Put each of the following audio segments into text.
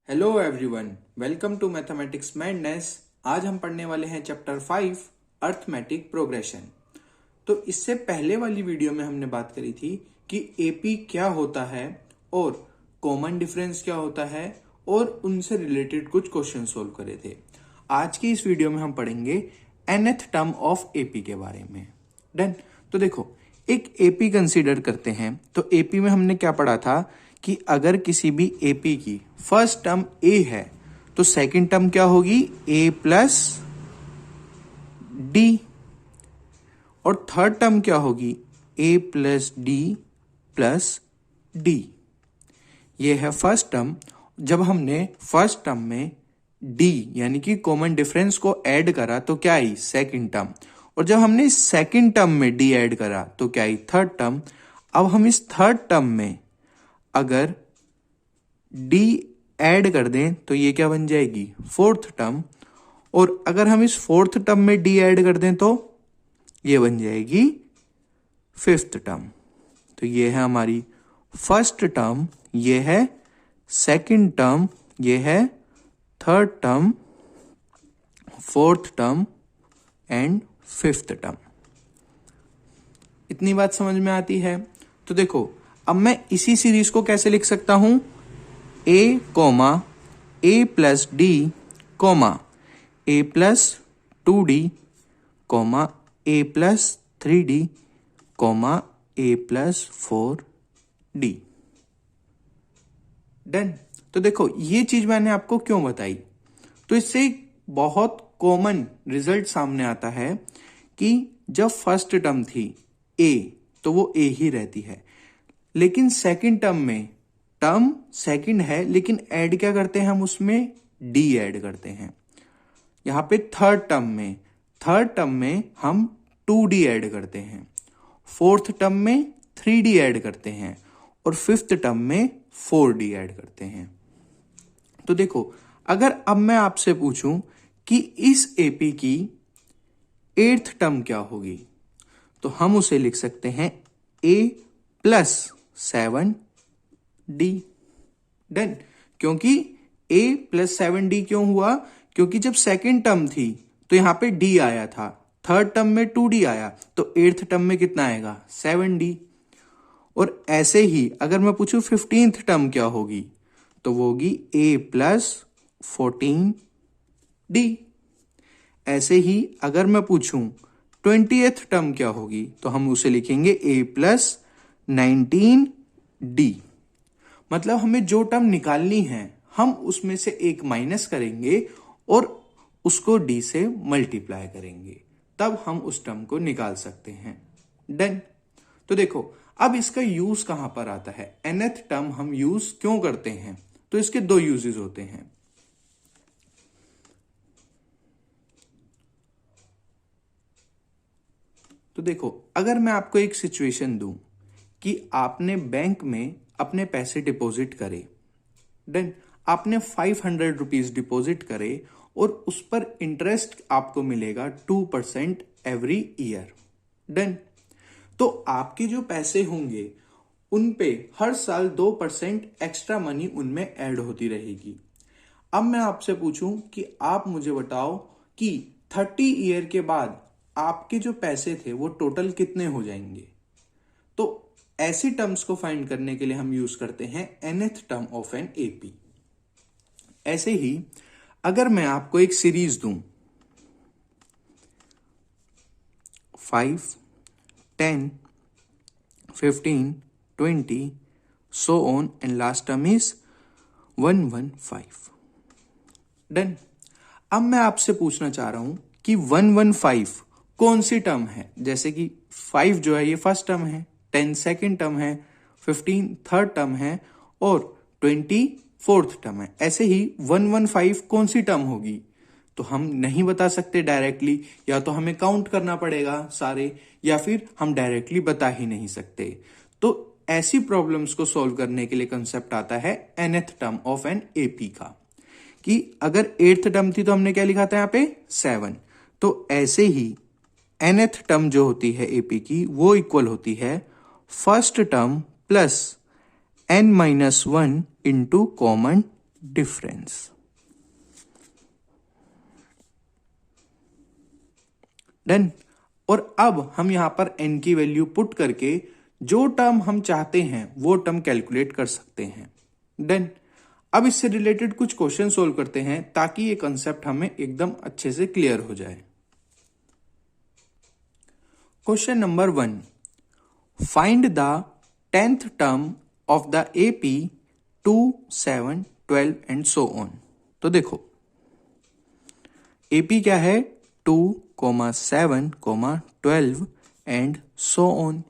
Hello everyone, welcome to mathematics madness. आज हम पढ़ने वाले हैं चैप्टर 5 अर्थमेटिक प्रोग्रेशन। तो इससे पहले वाली वीडियो में हमने बात करी थी कि एपी क्या होता है और कॉमन डिफरेंस क्या होता है और उनसे रिलेटेड कुछ क्वेश्चन सोल्व करे थे। आज की इस वीडियो में हम पढ़ेंगे nth टर्म ऑफ एपी के बारे में। डन। तो देखो, एक एपी कंसीडर करते हैं। तो एपी में हमने क्या पढ़ा था कि अगर किसी भी एपी की फर्स्ट टर्म ए है तो सेकंड टर्म क्या होगी, ए प्लस डी, और थर्ड टर्म क्या होगी, ए प्लस डी प्लस डी। ये है फर्स्ट टर्म। जब हमने फर्स्ट टर्म में डी यानी कि कॉमन डिफरेंस को ऐड करा तो क्या आई, सेकंड टर्म। और जब हमने सेकंड टर्म में डी ऐड करा तो क्या आई, थर्ड टर्म। अब हम इस थर्ड टर्म में अगर डी ऐड कर दें तो ये क्या बन जाएगी, फोर्थ टर्म। और अगर हम इस फोर्थ टर्म में डी ऐड कर दें तो ये बन जाएगी फिफ्थ टर्म। तो ये है हमारी फर्स्ट टर्म, ये है सेकंड टर्म, ये है third term, fourth term and fifth term. इतनी बात समझ में आती है। तो देखो, अब मैं इसी सीरीज को कैसे लिख सकता हूं, ए कोमा ए प्लस डी कोमा ए प्लस 2d कोमा ए प्लस 3d कोमा ए प्लस 4d। डन। तो देखो, ये चीज मैंने आपको क्यों बताई, तो इससे एक बहुत कॉमन रिजल्ट सामने आता है कि जब फर्स्ट टर्म थी ए तो वो ए ही रहती है, लेकिन सेकंड टर्म में टर्म सेकंड है लेकिन ऐड क्या करते हैं हम, उसमें डी ऐड करते हैं। यहां पे थर्ड टर्म में हम 2d ऐड करते हैं, फोर्थ टर्म में 3d ऐड करते हैं और फिफ्थ टर्म में 4d ऐड करते हैं। तो देखो, अगर अब मैं आपसे पूछूं कि इस एपी की एट्थ टर्म क्या होगी, तो हम उसे लिख सकते हैं a प्लस 7d। डन। क्योंकि a प्लस 7d क्यों हुआ, क्योंकि जब सेकेंड टर्म थी तो यहां पे d आया था, थर्ड टर्म में 2d आया, तो एट्थ टर्म में कितना आएगा, 7d। और ऐसे ही अगर मैं पूछूं 15th टर्म क्या होगी, तो वो होगी a प्लस 14d। ऐसे ही अगर मैं पूछूं 20th टर्म क्या होगी, तो हम उसे लिखेंगे a प्लस 19d। मतलब हमें जो टर्म निकालनी है हम उसमें से एक माइनस करेंगे और उसको d से मल्टीप्लाई करेंगे, तब हम उस टर्म को निकाल सकते हैं। डन। तो देखो, अब इसका यूज कहां पर आता है, nth टर्म हम यूज क्यों करते हैं, तो इसके दो यूजेस होते हैं। तो देखो, अगर मैं आपको एक सिचुएशन दूं कि आपने बैंक में अपने पैसे डिपॉजिट करे। डन। आपने 500 रुपीज डिपॉजिट करे और उस पर इंटरेस्ट आपको मिलेगा 2% एवरी ईयर। डन। तो आपके जो पैसे होंगे उन पे हर साल 2% एक्स्ट्रा मनी उनमें ऐड होती रहेगी। अब मैं आपसे पूछूं कि आप मुझे बताओ कि 30 ईयर के बाद आपके जो पैसे थे वो टोटल कितने हो जाएंगे। तो ऐसी टर्म्स को फाइंड करने के लिए हम यूज करते हैं nth term of an AP. ऐसे ही अगर मैं आपको एक सीरीज दूं 5, 10, 15, 20 so on and last term is 115। Done. अब मैं आपसे पूछना चाह रहा हूं कि 115 कौन सी टर्म है। जैसे कि 5 जो है ये फर्स्ट टर्म है, 10 सेकंड टर्म है, 15 थर्ड टर्म है और 20 फोर्थ टर्म है। ऐसे ही 115 कौन सी टर्म होगी, तो हम नहीं बता सकते डायरेक्टली, या तो हमें काउंट करना पड़ेगा सारे, या फिर हम डायरेक्टली बता ही नहीं सकते। तो ऐसी प्रॉब्लम्स को सॉल्व करने के लिए कंसेप्ट आता है nth term of an AP का, कि अगर एट्थ टर्म थी तो हमने क्या लिखा था यहाँ पे 7। तो ऐसे ही nth टर्म जो होती है एपी की वो इक्वल होती है first term plus n-1 into common difference. Done. और अब हम यहां पर n की वैल्यू पुट करके जो टर्म हम चाहते हैं वो टर्म कैलकुलेट कर सकते हैं। डन। अब इससे रिलेटेड कुछ क्वेश्चन सोल्व करते हैं ताकि ये कंसेप्ट हमें एकदम अच्छे से क्लियर हो जाए। Question number 1, find the 10th term of the AP 2, 7, 12 and so on. तो देखो AP क्या है 2, 7, 12 एंड सो ऑन।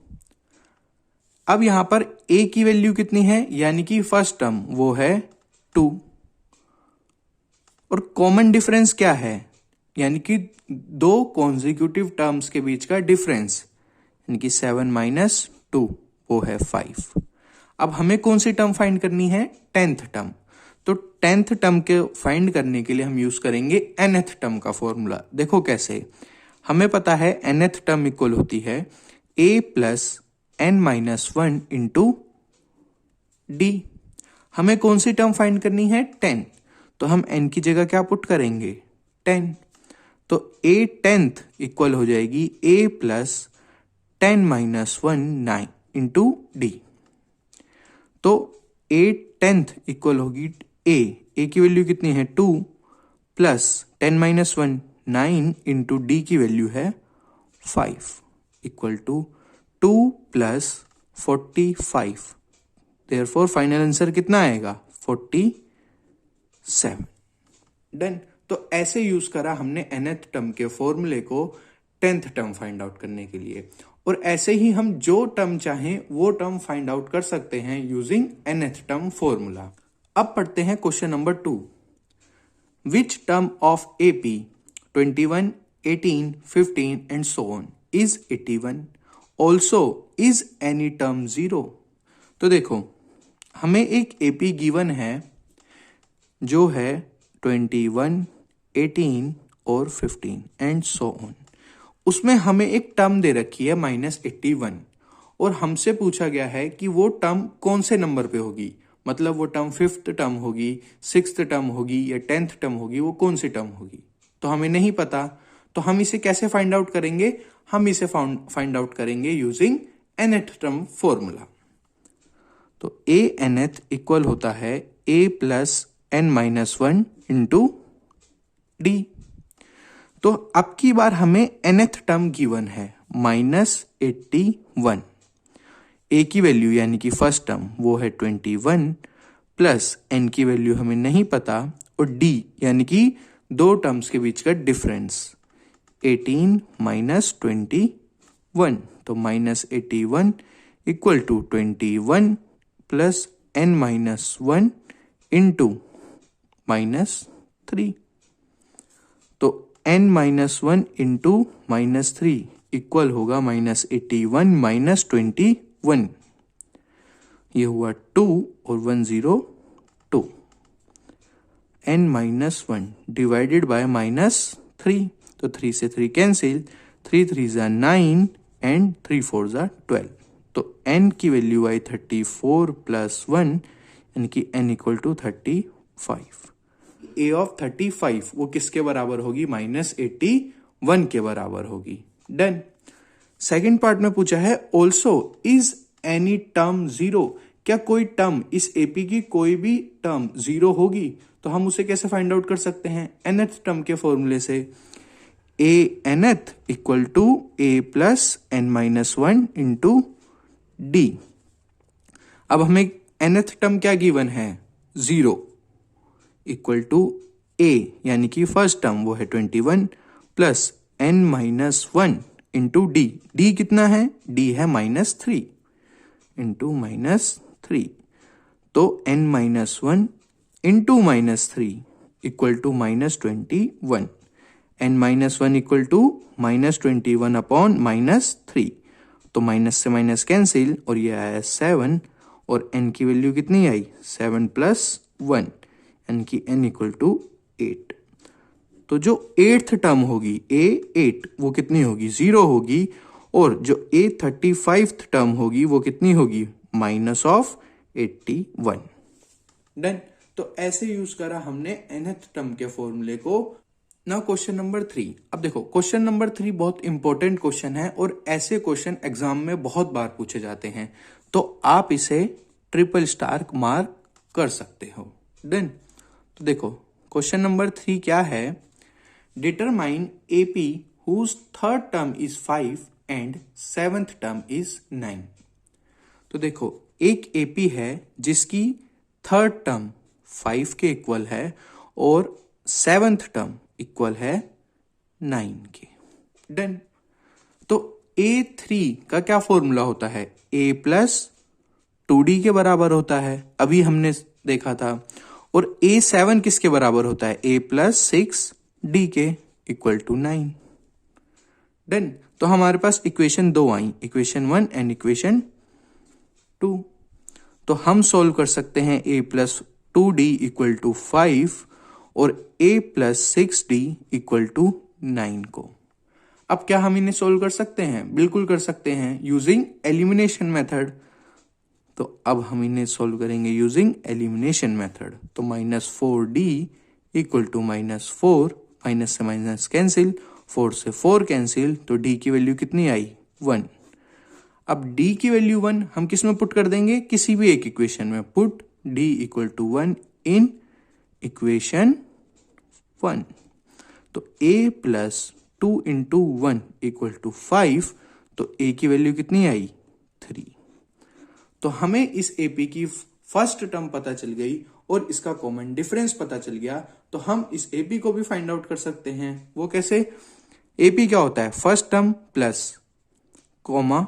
अब यहां पर A की वैल्यू कितनी है, यानी कि फर्स्ट टर्म वो है 2, और कॉमन डिफरेंस क्या है, यानी कि दो कॉन्जिक्यूटिव टर्म्स के बीच का डिफरेंस, यानी कि 7 माइनस 2 वो है 5। अब हमें कौन सी टर्म फाइंड करनी है, 10th टर्म। तो 10th टर्म के फाइंड करने के लिए हम यूज करेंगे nth टर्म का फॉर्मूला। देखो कैसे, हमें पता है nth टर्म इक्वल होती है a plus n-1 into d। हमें कौन सी टर्म फाइंड करनी है, 10, तो हम n की जगह क्या पुट करेंगे, 10। तो a 10th इक्वल हो जाएगी a प्लस 10-1 9 इंटू डी। तो a 10th इक्वल होगी a की वैल्यू कितनी है 2 प्लस 10-1 9 इंटू डी की वैल्यू है 5 इक्वल टू 2 प्लस 45। देयरफॉर फाइनल आंसर कितना आएगा, 47। डन। तो ऐसे यूज करा हमने nth टर्म के फॉर्मूले को 10th टर्म फाइंड आउट करने के लिए, और ऐसे ही हम जो टर्म चाहें वो टर्म फाइंड आउट कर सकते हैं यूजिंग nth टर्म फॉर्मूला। अब पढ़ते हैं question number 2, which term of AP 21, 18, 15 and so on is 81, also is any term 0। तो देखो हमें एक AP गिवन है जो है 21, 18 और 15 एंड सो ऑन। उसमें हमें एक टर्म दे रखी है -81, और हमसे पूछा गया है कि वो टर्म कौन से नंबर पे होगी, मतलब वो टर्म 5th टर्म होगी, 6th टर्म होगी या 10th टर्म होगी, वो कौन सी टर्म होगी। तो हमें नहीं पता, तो हम इसे कैसे फाइंड आउट करेंगे, हम इसे फाइंड आउट करेंगे यूजिंग nth टर्म फॉर्मूला। तो a nth इक्वल होता है a plus n-1 into d. तो अब की बार हमें nth टर्म गिवन है -81। a की वैल्यू यानी कि फर्स्ट टर्म वो है 21 प्लस n की वैल्यू हमें नहीं पता, और d यानी कि दो टर्म्स के बीच का डिफरेंस 18 माइनस 21। तो -81 equal to 21 plus n-1 into -3। तो n-1 इंटू -3 इक्वल होगा -81 माइनस 21। ये हुआ 2 और 1 0 2। n-1 डिवाइडेड बाय -3, तो 3 से 3 कैंसिल, 3 3 9 एंड 3 4 12। तो n की वैल्यू आई 34 प्लस 1, यानी कि n equal to 35। a of 35 वो किसके बराबर होगी, -81 के बराबर होगी। डन। सेकेंड पार्ट में पूछा है ऑल्सो इज एनी टर्म 0, क्या कोई टर्म इस AP की कोई भी टर्म 0 होगी। तो हम उसे कैसे फाइंड आउट कर सकते हैं, nth टर्म के फॉर्मूले से, a nth equal to a plus n-1 into d. अब हमें nth टर्म क्या गिवन है, 0 इक्वल टू a यानी कि फर्स्ट टर्म वो है 21 plus n-1 into D. D कितना है, डी है -3 इंटू -3। तो n-1 into -3 equal to -21। n-1 equal to -21 upon -3, तो माइनस से माइनस कैंसिल, और ये आया 7, और n की वैल्यू कितनी आई, 7 प्लस 1, यानी कि n इक्वल टू 8। तो जो 8th टर्म होगी a8 वो कितनी होगी, 0 होगी, और जो a35th टर्म होगी वो कितनी होगी, -81। डन। तो ऐसे यूज करा हमने nth टर्म के फॉर्मूले को। Now question number 3। अब देखो क्वेश्चन नंबर 3 बहुत इंपॉर्टेंट क्वेश्चन है और ऐसे क्वेश्चन एग्जाम में बहुत बार पूछे जाते हैं, तो आप इसे ट्रिपल स्टार मार्क कर सकते हो। डन। तो देखो क्वेश्चन नंबर 3 क्या है, determine AP whose third term is 5 and seventh term is 9। तो देखो एक एपी है जिसकी थर्ड टर्म 5 के इक्वल है और सेवेंथ टर्म इक्वल है 9 के। डन। तो A3 का क्या फॉर्मूला होता है, A प्लस 2D के बराबर होता है, अभी हमने देखा था। और A7 किसके बराबर होता है, A प्लस 6D के इक्वल टू 9। डन। तो हमारे पास इक्वेशन 2 आई, इक्वेशन 1 एंड इक्वेशन 2। तो हम सोल्व कर सकते हैं A plus 2D equal to 5 और A plus 6D equal to 9 को। अब क्या हम इन्हें सोल्व कर सकते हैं, बिल्कुल कर सकते हैं यूजिंग एलिमिनेशन मेथड। तो अब हम इन्हें सोल्व करेंगे यूजिंग एलिमिनेशन मेथड। तो -4D इक्वल टू -4, माइनस से माइनस कैंसिल, 4 से 4 कैंसिल, तो D की वैल्यू कितनी आई, 1। अब D की वैल्यू 1 हम किस में पुट कर देंगे, किसी भी एक इक्वेशन में। Put D equal to 1 in equation 1। तो A plus 2 into 1 equal to 5, तो A की वैल्यू कितनी आई, 3। तो हमें इस AP की फर्स्ट टर्म पता चल गई और इसका कॉमन डिफरेंस पता चल गया। तो हम इस AP को भी फाइंड आउट कर सकते हैं। वो कैसे, AP क्या होता है, first term plus comma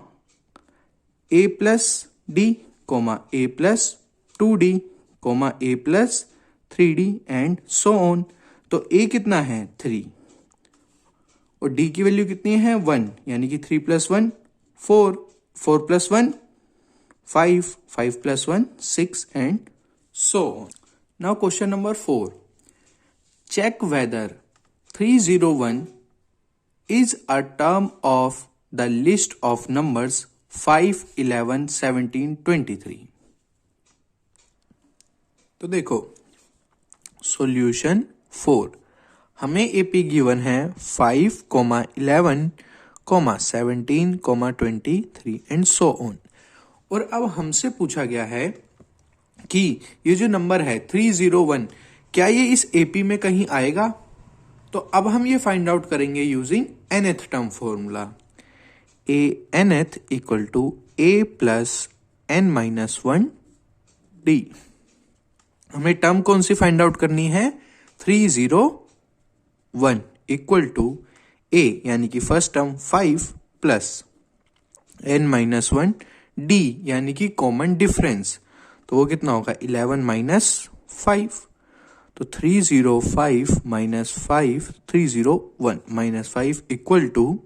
A plus D comma A plus 2D comma A plus 3D and so on. तो A कितना है, 3 और D की वैल्यू कितनी है, 1, यानी कि 3 प्लस 1 4, 4 प्लस 1 5, 5 प्लस 1 6 and so on. Now question number 4, check whether 301 is a term of the list of numbers 5, 11, 17, 23। तो देखो सॉल्यूशन 4, हमें AP गिवन है 5, 11, 17, 23 एंड सो ऑन। और अब हमसे पूछा गया है कि ये जो नंबर है 301 क्या ये इस AP में कहीं आएगा। तो अब हम ये फाइंड आउट करेंगे using nth term formula. A nth equal to A plus n minus 1D। हमें टर्म कौन सी फाइंड आउट करनी है, 301 इक्वल टू A यानी कि first term 5 plus n minus 1D यानी कि कॉमन डिफरेंस। तो वो कितना होगा, 11 माइनस 5। तो 305 minus 5, 301 minus 5 equal to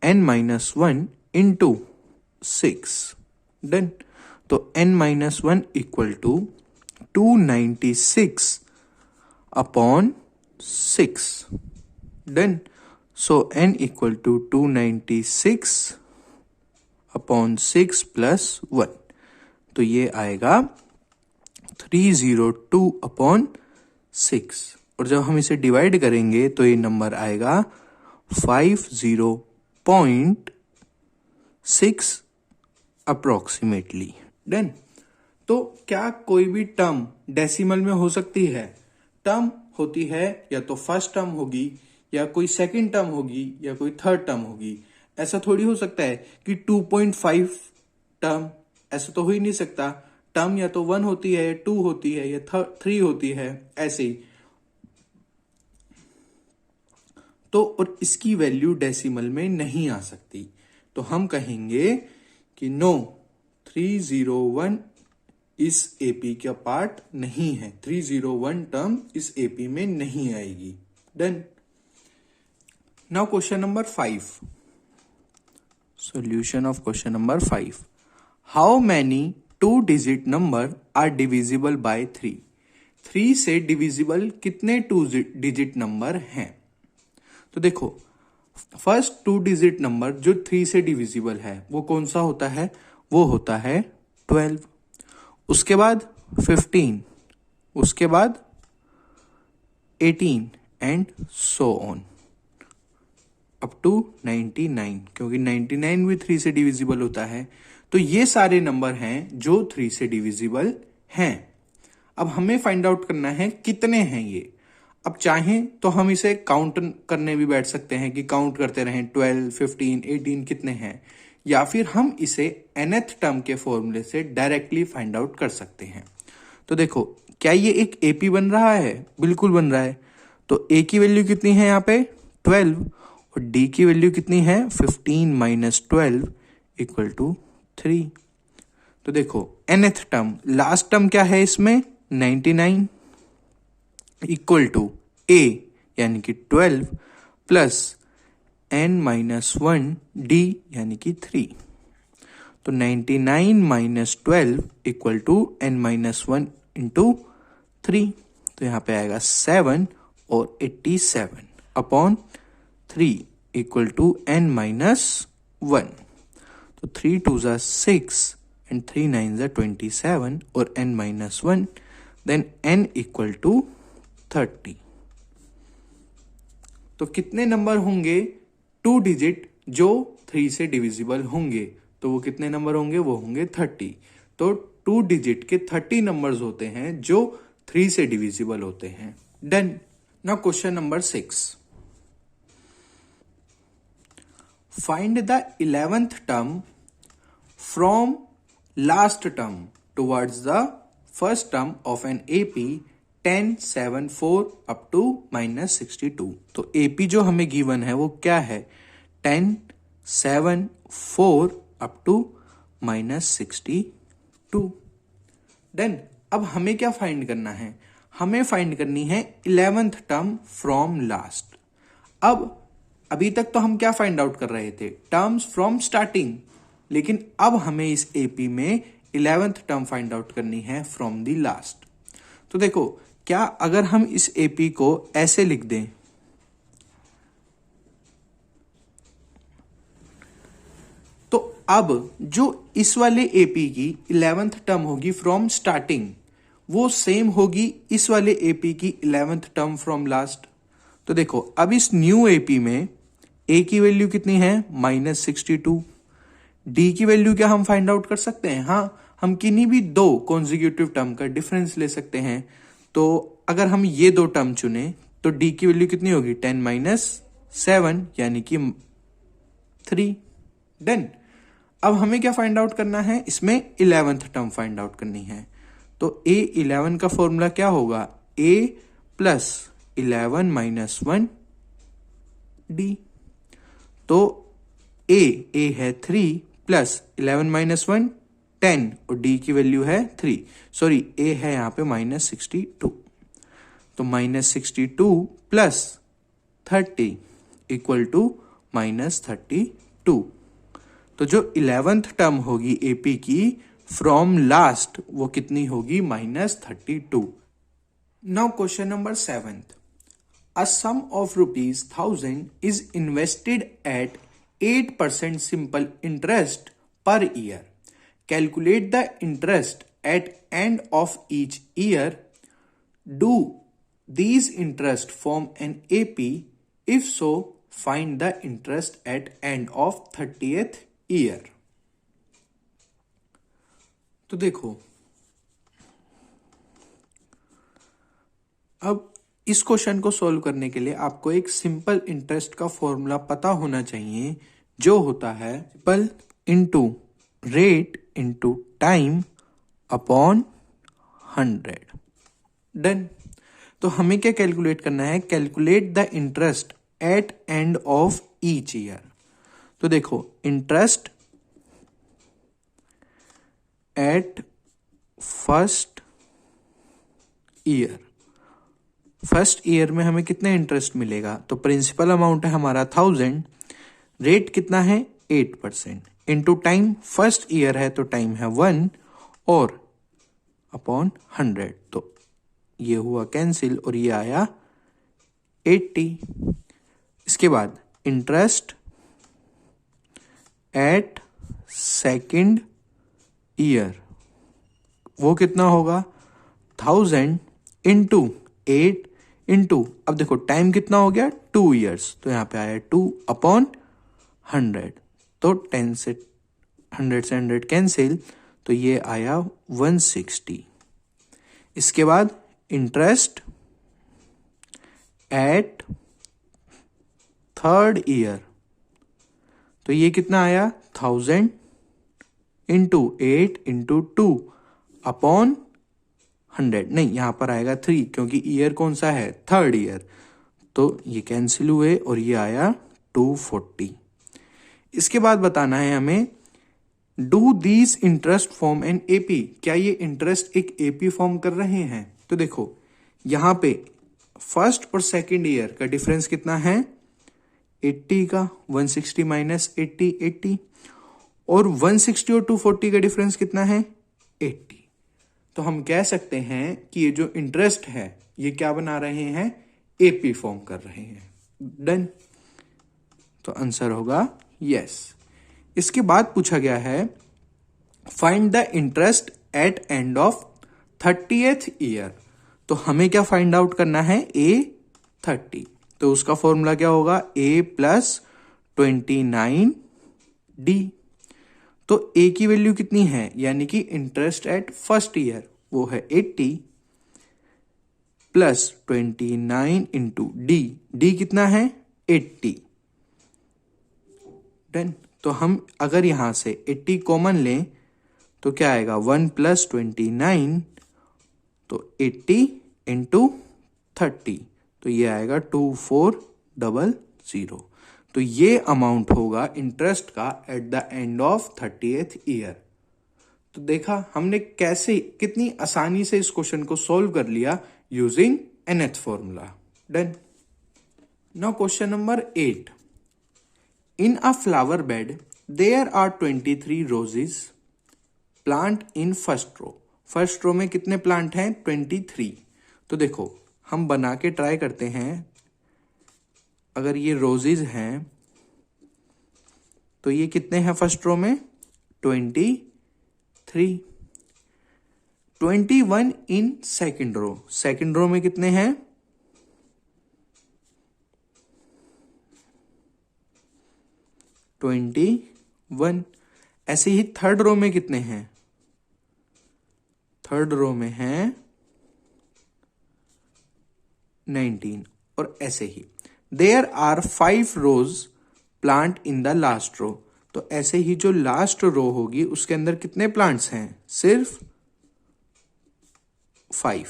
n minus 1 into 6। Done. तो n minus 1 equal to 296 upon 6। Done. So n equal to 296 upon 6 plus 1। तो ये आएगा 302 अपॉन 6। और जब हम इसे डिवाइड करेंगे तो ये नंबर आएगा 50.6 अप्रोक्सीमेटली। डन। तो क्या कोई भी टर्म डेसिमल में हो सकती है, टर्म होती है या तो फर्स्ट टर्म होगी या कोई सेकंड टर्म होगी या कोई थर्ड टर्म होगी। ऐसा थोड़ी हो सकता है कि 2.5 टर्म, ऐसा तो हो ही नहीं सकता। टर्म या तो 1 होती है या 2 होती है या 3 होती है, ऐसे ही। तो और इसकी वैल्यू डेसिमल में नहीं आ सकती। तो हम कहेंगे कि नो, 301 इस AP का पार्ट नहीं है, 301 टर्म इस AP में नहीं आएगी। Done. Now question number 5, solution of question number 5, how many 2-digit number are divisible by 3। 3 से डिविजिबल कितने 2-digit नंबर हैं। तो देखो फर्स्ट 2-digit नंबर जो 3 से डिविजिबल है वो कौन सा होता है, वो होता है 12। उसके बाद 15, उसके बाद 18 and so on up to 99, क्योंकि 99 भी 3 से डिविजिबल होता है। तो ये सारे नंबर हैं जो 3 से डिविजिबल हैं। अब हमें फाइंड आउट करना है कितने हैं ये। अब चाहें तो हम इसे काउंट करने भी बैठ सकते हैं कि काउंट करते रहें 12, 15, 18 कितने हैं, या फिर हम इसे nth टर्म के फॉर्मूले से डायरेक्टली फाइंड आउट कर सकते हैं। तो देखो, क्या ये एक एपी बन रहा है? बिल्कुल बन रहा है। तो ए की वैल्यू कितनी है यहाँ पे? 12, और डी की वैल्यू कितनी है? 15 माइनस 12 इक्वल टू 3। तो देखो, nth टर्म, लास्ट टर्म क्या है इसमें? 99 इक्वल टू ए यानी कि 12 प्लस n माइनस 1 डी यानी कि 3। तो 99 minus 12 equal to n minus 1 into 3। तो यहां पे आएगा 7 और 87 upon 3 equal to n minus 1। तो 3 2 ज़ा 6 एंड 3 9 ज़ा 27 और n minus 1, then n equal to 30। तो कितने नंबर होंगे 2 डिजिट जो 3 से डिविजिबल होंगे? तो वो कितने नंबर होंगे? वो होंगे 30। तो 2 डिजिट के 30 नंबर्स होते हैं जो 3 से डिविजिबल होते हैं। Done. Now question number 6, find the 11th term from last term towards the first term of an AP 10, 7, 4 अप टू -62। तो एपी जो हमें गिवन है वो क्या है? 10, 7, 4 अप टू -62। डन। अब हमें क्या फाइंड करना है? हमें फाइंड करनी है 11th टर्म फ्रॉम लास्ट। अब अभी तक तो हम क्या फाइंड आउट कर रहे थे? टर्म्स फ्रॉम स्टार्टिंग, लेकिन अब हमें इस एपी में 11th टर्म फाइंड आउट करनी है फ्रॉम द लास्ट। तो देखो, क्या अगर हम इस एपी को ऐसे लिख दें, तो अब जो इस वाले एपी की 11th टर्म होगी फ्रॉम स्टार्टिंग, वो सेम होगी इस वाले एपी की 11th टर्म फ्रॉम लास्ट। तो देखो, अब इस न्यू एपी में ए की वैल्यू कितनी है? -62। डी की वैल्यू क्या हम फाइंड आउट कर सकते हैं? हाँ, हम किन्हीं भी दो कॉन्जिक्यूटिव टर्म का डिफरेंस ले सकते हैं। तो अगर हम ये दो टर्म चुने तो डी की वैल्यू कितनी होगी? 10 माइनस 7 यानी कि 3। डन। अब हमें क्या फाइंड आउट करना है? इसमें 11th टर्म फाइंड आउट करनी है। तो A11 का फॉर्मूला क्या होगा? A plus 11 minus 1 D. तो A है 3 प्लस 11 माइनस 1 10 और डी की वैल्यू है 3। सॉरी, A है यहां पे -62। तो -62 प्लस 30 इक्वल टू -32। तो जो 11th टर्म होगी एपी की फ्रॉम लास्ट, वो कितनी होगी? -32। Now question number 7, a sum of ₹1000 is invested at 8% simple interest per year. Calculate the interest at end of each year. Do these interest form an AP? If so, find the interest at end of 30th year. तो देखो, अब इस question को solve करने के लिए आपको एक सिंपल इंटरेस्ट का फॉर्मूला पता होना चाहिए, जो होता है simple into rate into time upon 100। Done. तो हमें क्या कैलकुलेट करना है? Calculate the interest at end of each year. तो देखो, interest at first year, first year में हमें कितना इंटरेस्ट मिलेगा? तो प्रिंसिपल अमाउंट है हमारा 1000, रेट कितना है? 8%, इनटू टाइम, फर्स्ट ईयर है तो टाइम है 1 और अपॉन 100। तो ये हुआ कैंसिल और ये आया 80। इसके बाद इंटरेस्ट एट सेकंड ईयर, वो कितना होगा? 1000 इंटू 8 इंटू, अब देखो टाइम कितना हो गया 2 years, तो यहाँ पे आया 2/100, तो 100 से 100 कैंसिल, तो ये आया 160। इसके बाद इंटरेस्ट एट 3rd ईयर, तो ये कितना आया 1000 इंटू 8 इंटू 2/100, नहीं यहां पर आएगा 3 क्योंकि ईयर कौन सा है 3rd ईयर, तो ये कैंसिल हुए और ये आया 240। इसके बाद बताना है हमें do these interest form an AP, क्या ये इंटरेस्ट एक एपी फॉर्म कर रहे हैं। तो देखो यहां पे फर्स्ट और सेकंड ईयर का डिफरेंस कितना है 80 का, 160 माइनस 80 80, और 160 और 240 का डिफरेंस कितना है 80। तो हम कह सकते हैं कि ये जो इंटरेस्ट है ये क्या बना रहे हैं एपी फॉर्म कर रहे हैं। डन, तो आंसर होगा यस। इसके बाद पूछा गया है find the interest at end of 30th year, तो हमें क्या फाइंड आउट करना है A30, तो उसका फॉर्मूला क्या होगा A + 29D। तो A की वैल्यू कितनी है, यानी कि इंटरेस्ट एट फर्स्ट ईयर वो है 80 + 29 इंटू D कितना है 80। डन, तो हम अगर यहां से 80 कॉमन लें तो क्या आएगा 1 + 29, तो 80 इंटू 30, तो ये आएगा 2400। तो ये अमाउंट होगा इंटरेस्ट का at the end of 30th year. तो देखा हमने कैसे कितनी आसानी से इस क्वेश्चन को सॉल्व कर लिया using nth formula. Done. Now question number 8, in a flower bed there are 23 roses plant in first row। First row में कितने प्लांट हैं 23। तो देखो हम बना के ट्राई करते हैं, अगर ये रोजेज हैं तो ये कितने हैं फर्स्ट रो में 23। 21 in second row, second row में कितने हैं 21। ऐसे ही थर्ड रो में कितने हैं, थर्ड रो में हैं 19, और ऐसे ही there are 5 rose plant in the last row, तो ऐसे ही जो लास्ट रो होगी उसके अंदर कितने प्लांट्स हैं सिर्फ 5,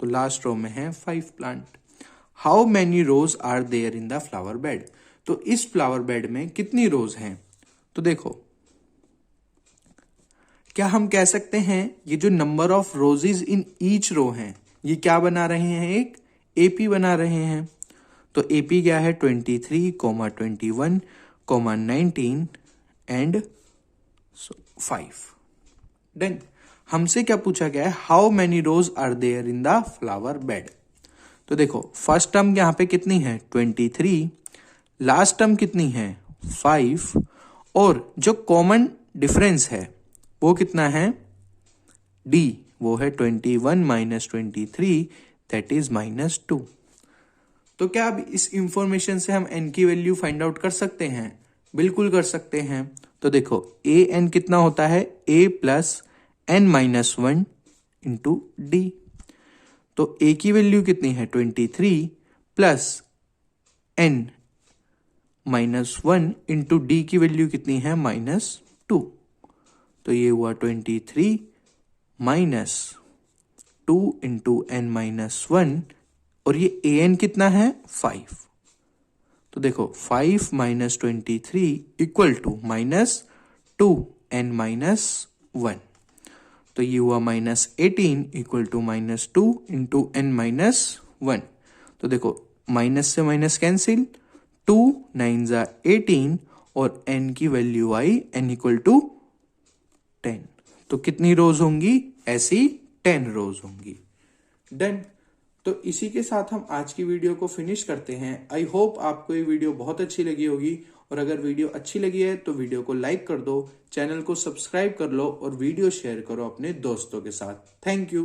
तो लास्ट रो में है 5 plant. How many rows are there in the flower bed, तो इस फ्लावर बेड में कितनी रोज हैं। तो देखो क्या हम कह सकते हैं ये जो number of roses in each row हैं ये क्या बना रहे हैं एक एपी बना रहे हैं। तो एपी क्या है 23, 21, 19 एंड 5। डन। हमसे क्या पूछा गया है how many rows are there in the flower bed. तो देखो फर्स्ट टर्म यहां पे कितनी है 23, लास्ट टर्म कितनी है 5, और जो कॉमन डिफरेंस है वो कितना है डी, वो है 21 माइनस 23 दैट इज -2। तो क्या अब इस इंफॉर्मेशन से हम n की वैल्यू फाइंड आउट कर सकते हैं, बिल्कुल कर सकते हैं। तो देखो a n कितना होता है a + n-1 इंटू डी, तो a की वैल्यू कितनी है 23 + n-1 इंटू डी की वैल्यू कितनी है -2, तो ये हुआ 23 - 2 इंटू n-1, और ये an कितना है 5। तो देखो 5 - 23 इक्वल टू -2 n-1, तो ये हुआ -18 इक्वल टू -2 इंटू n-1। तो देखो माइनस से माइनस कैंसिल, 2 9 18, और n की वैल्यू आई n इक्वल टू 10। तो कितनी रोज होंगी ऐसी 10 रोज होंगी। डन। तो इसी के साथ हम आज की वीडियो को फिनिश करते हैं। आई होप आपको ये वीडियो बहुत अच्छी लगी होगी, और अगर वीडियो अच्छी लगी है तो वीडियो को लाइक कर दो, चैनल को सब्सक्राइब कर लो और वीडियो शेयर करो अपने दोस्तों के साथ। Thank you.